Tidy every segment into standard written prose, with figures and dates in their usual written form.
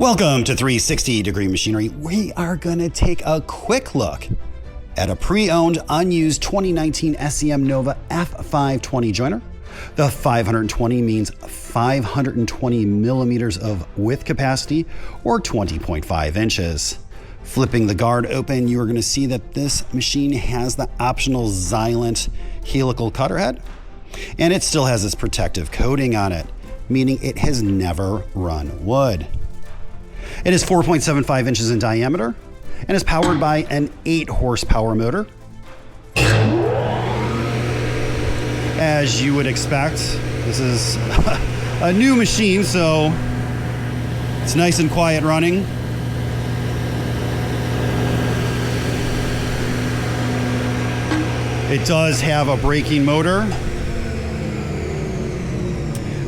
Welcome to 360 Degree Machinery. We are going to take a quick look at a pre-owned, unused 2019 SCM Nova F520 joiner. The 520 means 520 millimeters of width capacity, or 20.5 inches. Flipping the guard open, you are going to see that this machine has the optional Xylent Helical cutter head, and it still has this protective coating on it, meaning it has never run wood. It is 4.75 inches in diameter and is powered by an 8 horsepower motor. As you would expect, this is a new machine, so it's nice and quiet running. It does have a braking motor.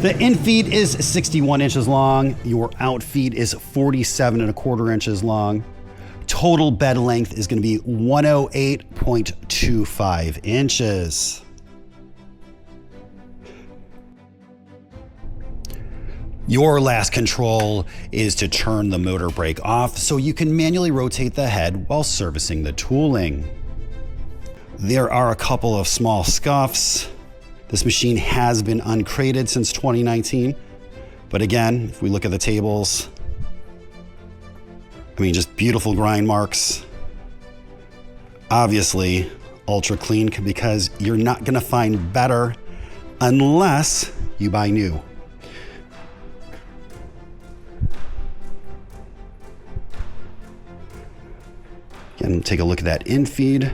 The in feed is 61 inches long. Your out feed is 47.25 inches long. Total bed length is going to be 108.25 inches. Your last control is to turn the motor brake off so you can manually rotate the head while servicing the tooling. There are a couple of small scuffs. This machine has been uncrated since 2019, but again, if we look at the tables, I mean, just beautiful grind marks. Obviously, ultra clean, because you're not gonna find better unless you buy new. Again, take a look at that in feed.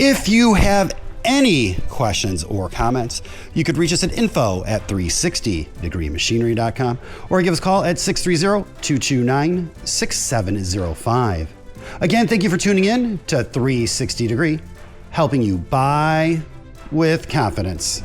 If you have any questions or comments, you could reach us at info@360degreemachinery.com or give us a call at 630-229-6705. Again, thank you for tuning in to 360 Degree, helping you buy with confidence.